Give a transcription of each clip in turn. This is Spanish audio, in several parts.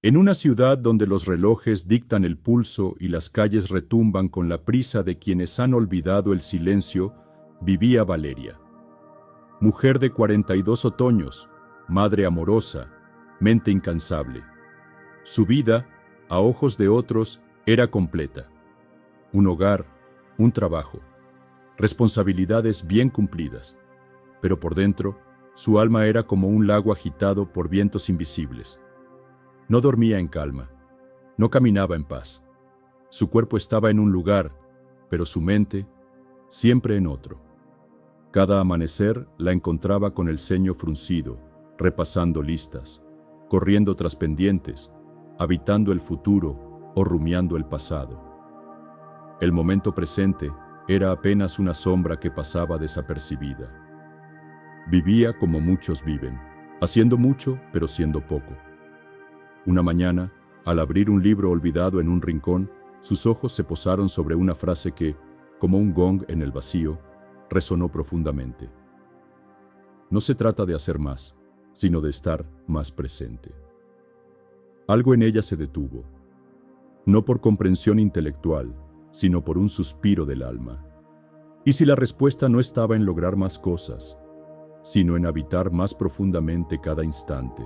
En una ciudad donde los relojes dictan el pulso y las calles retumban con la prisa de quienes han olvidado el silencio, vivía Valeria. Mujer de 42 otoños, madre amorosa, mente incansable. Su vida, a ojos de otros, era completa. Un hogar, un trabajo, responsabilidades bien cumplidas. Pero por dentro, su alma era como un lago agitado por vientos invisibles. No dormía en calma, no caminaba en paz. Su cuerpo estaba en un lugar, pero su mente siempre en otro. Cada amanecer la encontraba con el ceño fruncido, repasando listas, corriendo tras pendientes, habitando el futuro o rumiando el pasado. El momento presente era apenas una sombra que pasaba desapercibida. Vivía como muchos viven, haciendo mucho pero siendo poco. Una mañana, al abrir un libro olvidado en un rincón, sus ojos se posaron sobre una frase que, como un gong en el vacío, resonó profundamente. No se trata de hacer más, sino de estar más presente. Algo en ella se detuvo, no por comprensión intelectual, sino por un suspiro del alma. ¿Y si la respuesta no estaba en lograr más cosas, sino en habitar más profundamente cada instante?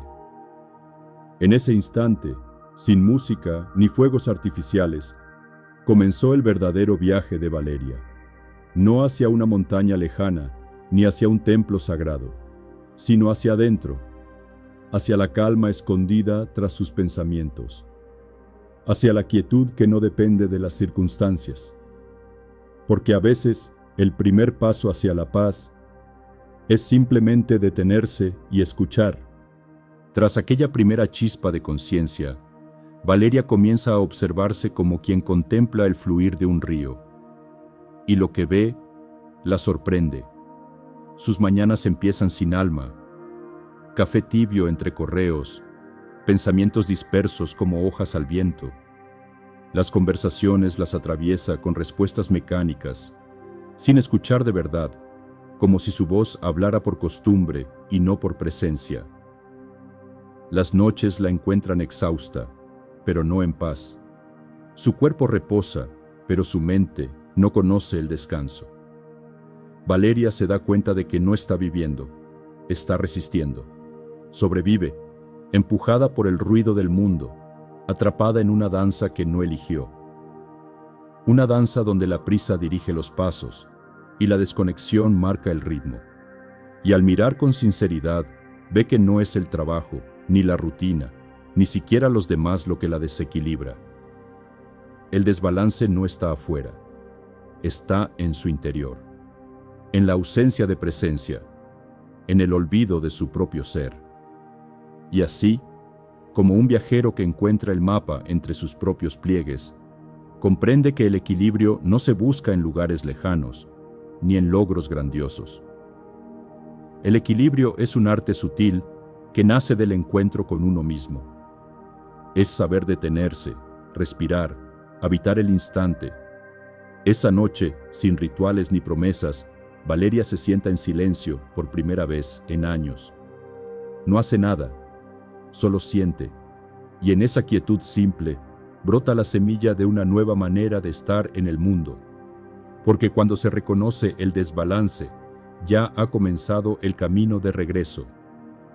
En ese instante, sin música ni fuegos artificiales, comenzó el verdadero viaje de Valeria, no hacia una montaña lejana ni hacia un templo sagrado, sino hacia adentro, hacia la calma escondida tras sus pensamientos, hacia la quietud que no depende de las circunstancias. Porque a veces el primer paso hacia la paz es simplemente detenerse y escuchar. Tras aquella primera chispa de conciencia, Valeria comienza a observarse como quien contempla el fluir de un río. Y lo que ve la sorprende. Sus mañanas empiezan sin alma, café tibio entre correos, pensamientos dispersos como hojas al viento. Las conversaciones las atraviesa con respuestas mecánicas, sin escuchar de verdad, como si su voz hablara por costumbre y no por presencia. Las noches la encuentran exhausta, pero no en paz. Su cuerpo reposa, pero su mente no conoce el descanso. Valeria se da cuenta de que no está viviendo, está resistiendo. Sobrevive, empujada por el ruido del mundo, atrapada en una danza que no eligió. Una danza donde la prisa dirige los pasos y la desconexión marca el ritmo. Y al mirar con sinceridad, ve que no es el trabajo, ni la rutina, ni siquiera los demás lo que la desequilibra. El desbalance no está afuera, está en su interior, en la ausencia de presencia, en el olvido de su propio ser. Y así, como un viajero que encuentra el mapa entre sus propios pliegues, comprende que el equilibrio no se busca en lugares lejanos, ni en logros grandiosos. El equilibrio es un arte sutil que nace del encuentro con uno mismo. Es saber detenerse, respirar, habitar el instante. Esa noche, sin rituales ni promesas, Valeria se sienta en silencio por primera vez en años. No hace nada, solo siente, y en esa quietud simple brota la semilla de una nueva manera de estar en el mundo. Porque cuando se reconoce el desbalance, ya ha comenzado el camino de regreso.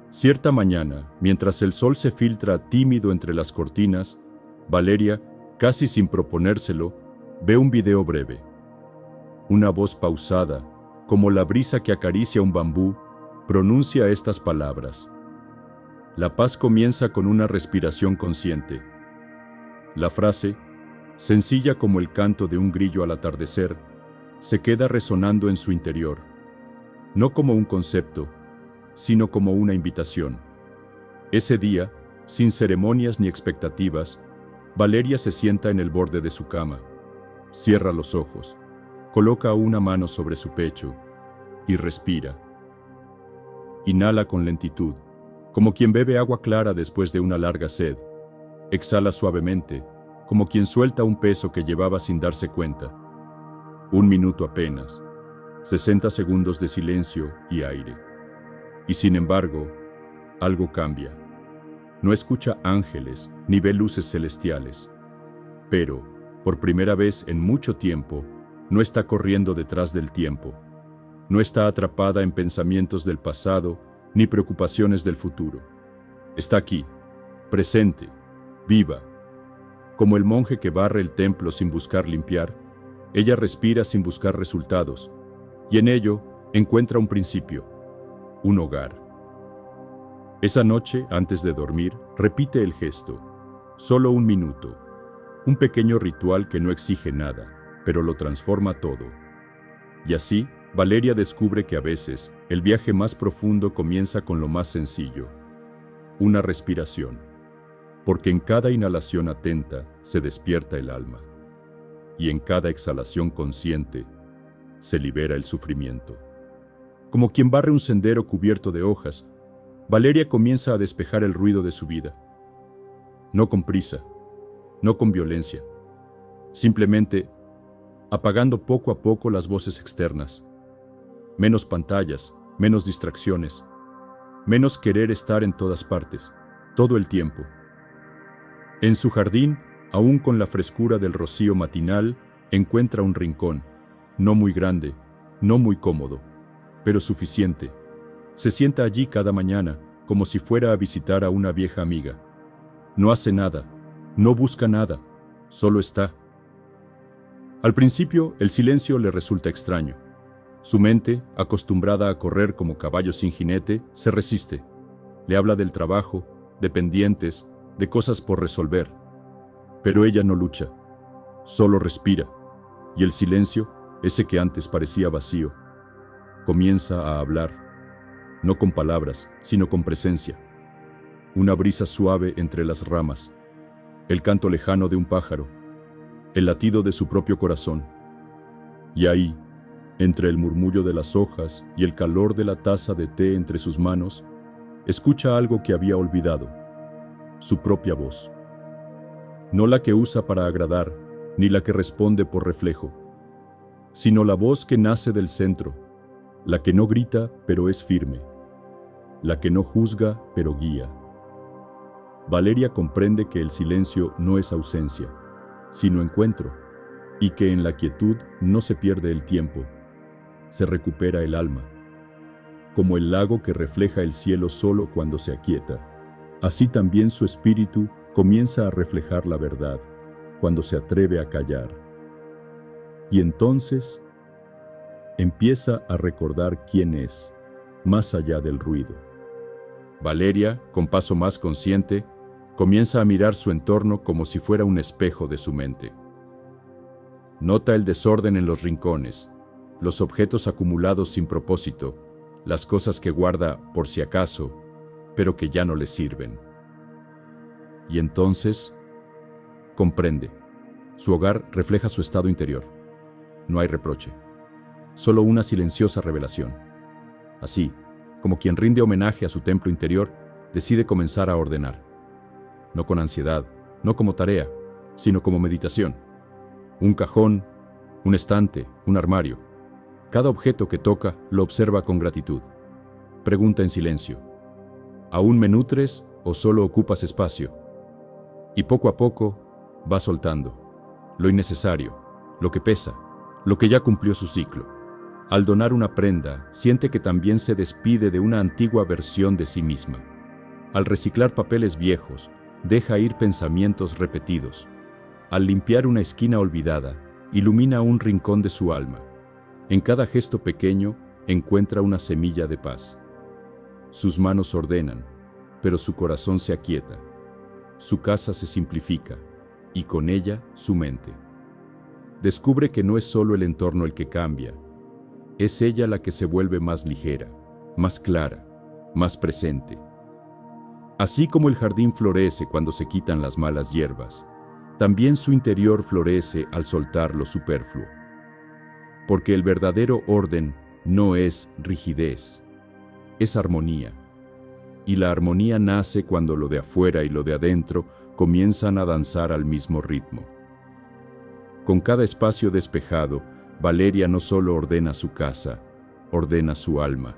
Cierta mañana, mientras el sol se filtra tímido entre las cortinas, Valeria, casi sin proponérselo, ve un video breve. Una voz pausada, como la brisa que acaricia un bambú, pronuncia estas palabras. La paz comienza con una respiración consciente. La frase, sencilla como el canto de un grillo al atardecer, se queda resonando en su interior, no como un concepto, sino como una invitación. Ese día, sin ceremonias ni expectativas, Valeria se sienta en el borde de su cama, cierra los ojos, coloca una mano sobre su pecho y respira. Inhala con lentitud, como quien bebe agua clara después de una larga sed. Exhala suavemente, como quien suelta un peso que llevaba sin darse cuenta. 1 minuto apenas, 60 segundos de silencio y aire. Y sin embargo, algo cambia. No escucha ángeles ni ve luces celestiales. Pero, por primera vez en mucho tiempo, no está corriendo detrás del tiempo. No está atrapada en pensamientos del pasado ni preocupaciones del futuro. Está aquí, presente, viva. Como el monje que barre el templo sin buscar limpiar, ella respira sin buscar resultados, y en ello encuentra un principio, un hogar. Esa noche, antes de dormir, repite el gesto, solo un minuto, un pequeño ritual que no exige nada, pero lo transforma todo. Y así, Valeria descubre que a veces el viaje más profundo comienza con lo más sencillo, una respiración, porque en cada inhalación atenta se despierta el alma, y en cada exhalación consciente se libera el sufrimiento. Como quien barre un sendero cubierto de hojas, Valeria comienza a despejar el ruido de su vida. No con prisa, no con violencia, simplemente apagando poco a poco las voces externas. Menos pantallas, menos distracciones, menos querer estar en todas partes, todo el tiempo. En su jardín, aún con la frescura del rocío matinal, encuentra un rincón, no muy grande, no muy cómodo, pero suficiente. Se sienta allí cada mañana, como si fuera a visitar a una vieja amiga. No hace nada, no busca nada, solo está. Al principio, el silencio le resulta extraño. Su mente, acostumbrada a correr como caballo sin jinete, se resiste. Le habla del trabajo, de pendientes, de cosas por resolver. Pero ella no lucha, solo respira, y el silencio, ese que antes parecía vacío, comienza a hablar, no con palabras, sino con presencia. Una brisa suave entre las ramas, el canto lejano de un pájaro, el latido de su propio corazón. Y ahí, entre el murmullo de las hojas y el calor de la taza de té entre sus manos, escucha algo que había olvidado, su propia voz. No la que usa para agradar, ni la que responde por reflejo, sino la voz que nace del centro, la que no grita pero es firme, la que no juzga pero guía. Valeria comprende que el silencio no es ausencia, sino encuentro, y que en la quietud no se pierde el tiempo, se recupera el alma. Como el lago que refleja el cielo solo cuando se aquieta, así también su espíritu comienza a reflejar la verdad cuando se atreve a callar. Y entonces empieza a recordar quién es, más allá del ruido. Valeria, con paso más consciente, comienza a mirar su entorno como si fuera un espejo de su mente. Nota el desorden en los rincones, los objetos acumulados sin propósito, las cosas que guarda por si acaso, pero que ya no le sirven. Y entonces, comprende. Su hogar refleja su estado interior. No hay reproche, solo una silenciosa revelación. Así, como quien rinde homenaje a su templo interior, decide comenzar a ordenar. No con ansiedad, no como tarea, sino como meditación. Un cajón, un estante, un armario. Cada objeto que toca lo observa con gratitud. Pregunta en silencio: ¿aún me nutres o solo ocupas espacio? Y poco a poco va soltando lo innecesario, lo que pesa, lo que ya cumplió su ciclo. Al donar una prenda, siente que también se despide de una antigua versión de sí misma. Al reciclar papeles viejos, deja ir pensamientos repetidos. Al limpiar una esquina olvidada, ilumina un rincón de su alma. En cada gesto pequeño encuentra una semilla de paz. Sus manos ordenan, pero su corazón se aquieta. Su casa se simplifica, y con ella su mente. Descubre que no es solo el entorno el que cambia, es ella la que se vuelve más ligera, más clara, más presente. Así como el jardín florece cuando se quitan las malas hierbas, también su interior florece al soltar lo superfluo. Porque el verdadero orden no es rigidez, es armonía. Y la armonía nace cuando lo de afuera y lo de adentro comienzan a danzar al mismo ritmo. Con cada espacio despejado, Valeria no solo ordena su casa, ordena su alma.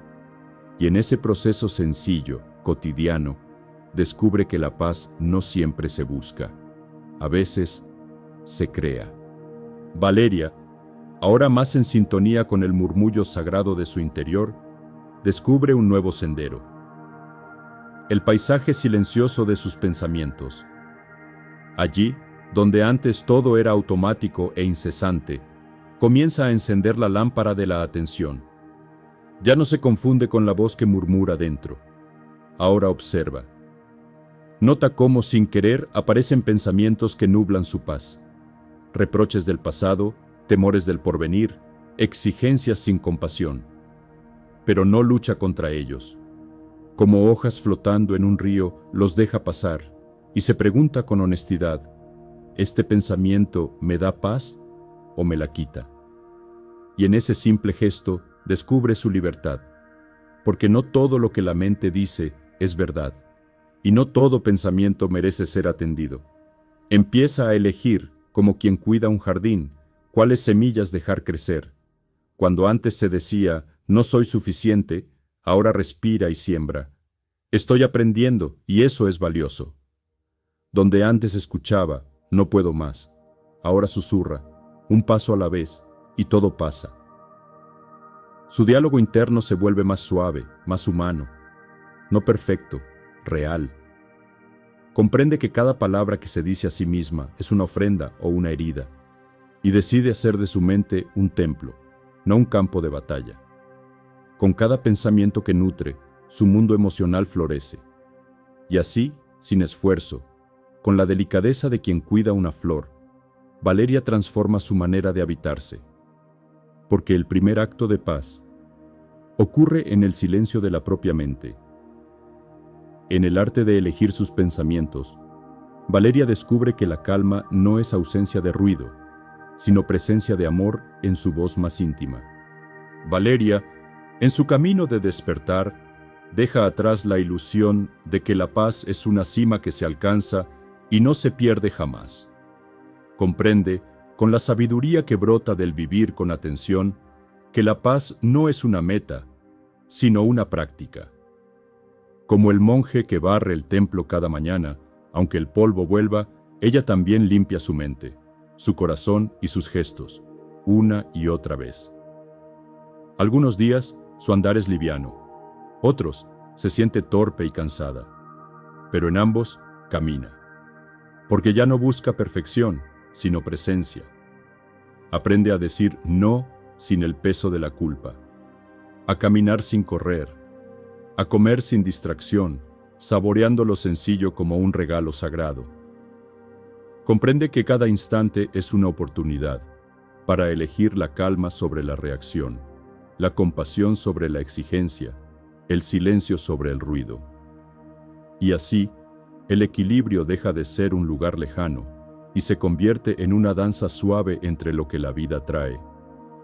Y en ese proceso sencillo, cotidiano, descubre que la paz no siempre se busca. A veces, se crea. Valeria, ahora más en sintonía con el murmullo sagrado de su interior, descubre un nuevo sendero. El paisaje silencioso de sus pensamientos. Allí, donde antes todo era automático e incesante, comienza a encender la lámpara de la atención. Ya no se confunde con la voz que murmura dentro. Ahora observa. Nota cómo, sin querer, aparecen pensamientos que nublan su paz. Reproches del pasado, temores del porvenir, exigencias sin compasión. Pero no lucha contra ellos. Como hojas flotando en un río, los deja pasar y se pregunta con honestidad, ¿este pensamiento me da paz o me la quita? Y en ese simple gesto descubre su libertad, porque no todo lo que la mente dice es verdad, y no todo pensamiento merece ser atendido. Empieza a elegir, como quien cuida un jardín, cuáles semillas dejar crecer. Cuando antes se decía, no soy suficiente, ahora respira y siembra. Estoy aprendiendo, y eso es valioso. Donde antes escuchaba, no puedo más, ahora susurra, un paso a la vez, y todo pasa. Su diálogo interno se vuelve más suave, más humano, no perfecto, real. Comprende que cada palabra que se dice a sí misma es una ofrenda o una herida, y decide hacer de su mente un templo, no un campo de batalla. Con cada pensamiento que nutre, su mundo emocional florece. Y así, sin esfuerzo, con la delicadeza de quien cuida una flor, Valeria transforma su manera de habitarse. Porque el primer acto de paz ocurre en el silencio de la propia mente. En el arte de elegir sus pensamientos, Valeria descubre que la calma no es ausencia de ruido, sino presencia de amor en su voz más íntima. Valeria, en su camino de despertar, deja atrás la ilusión de que la paz es una cima que se alcanza y no se pierde jamás. Comprende, con la sabiduría que brota del vivir con atención, que la paz no es una meta, sino una práctica. Como el monje que barre el templo cada mañana, aunque el polvo vuelva, ella también limpia su mente, su corazón y sus gestos, una y otra vez. Algunos días, su andar es liviano. Otros, se siente torpe y cansada. Pero en ambos, camina. Porque ya no busca perfección, sino presencia. Aprende a decir no sin el peso de la culpa. A caminar sin correr. A comer sin distracción, saboreando lo sencillo como un regalo sagrado. Comprende que cada instante es una oportunidad para elegir la calma sobre la reacción, la compasión sobre la exigencia, el silencio sobre el ruido. Y así, el equilibrio deja de ser un lugar lejano y se convierte en una danza suave entre lo que la vida trae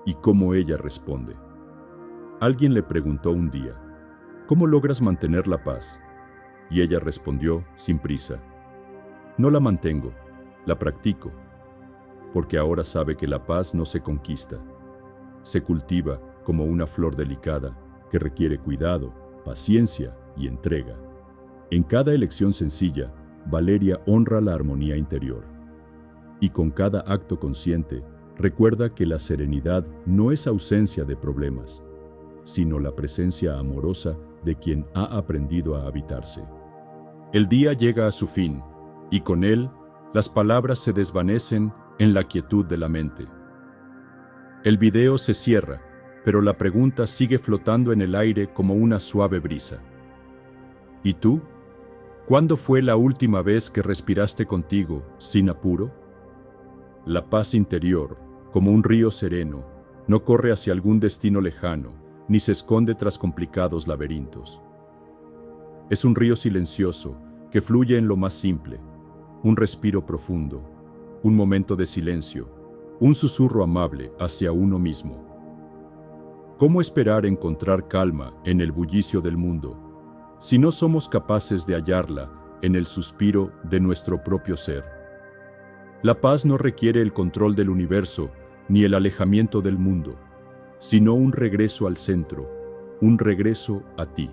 y cómo ella responde. Alguien le preguntó un día, ¿cómo logras mantener la paz? Y ella respondió, sin prisa, no la mantengo, la practico, porque ahora sabe que la paz no se conquista, se cultiva como una flor delicada que requiere cuidado, paciencia y entrega. En cada elección sencilla, Valeria honra la armonía interior. Y con cada acto consciente, recuerda que la serenidad no es ausencia de problemas, sino la presencia amorosa de quien ha aprendido a habitarse. El día llega a su fin, y con él, las palabras se desvanecen en la quietud de la mente. El video se cierra, pero la pregunta sigue flotando en el aire como una suave brisa. ¿Y tú? ¿Cuándo fue la última vez que respiraste contigo, sin apuro? La paz interior, como un río sereno, no corre hacia algún destino lejano, ni se esconde tras complicados laberintos. Es un río silencioso que fluye en lo más simple, un respiro profundo, un momento de silencio, un susurro amable hacia uno mismo. ¿Cómo esperar encontrar calma en el bullicio del mundo, si no somos capaces de hallarla en el suspiro de nuestro propio ser? La paz no requiere el control del universo ni el alejamiento del mundo, sino un regreso al centro, un regreso a ti.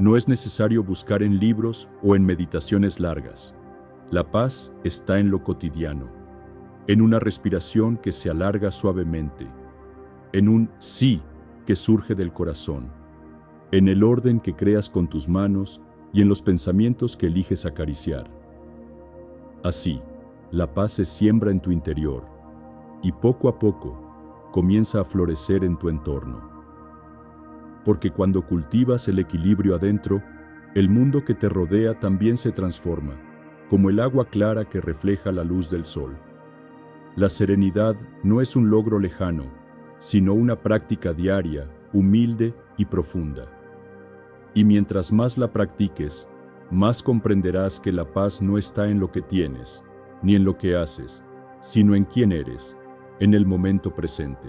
No es necesario buscar en libros o en meditaciones largas. La paz está en lo cotidiano, en una respiración que se alarga suavemente, en un sí que surge del corazón, en el orden que creas con tus manos y en los pensamientos que eliges acariciar. Así, la paz se siembra en tu interior y poco a poco comienza a florecer en tu entorno. Porque cuando cultivas el equilibrio adentro, el mundo que te rodea también se transforma, como el agua clara que refleja la luz del sol. La serenidad no es un logro lejano, sino una práctica diaria, humilde y profunda. Y mientras más la practiques, más comprenderás que la paz no está en lo que tienes, ni en lo que haces, sino en quién eres, en el momento presente.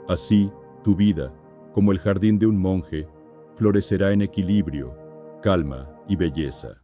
Así, tu vida, como el jardín de un monje, florecerá en equilibrio, calma y belleza.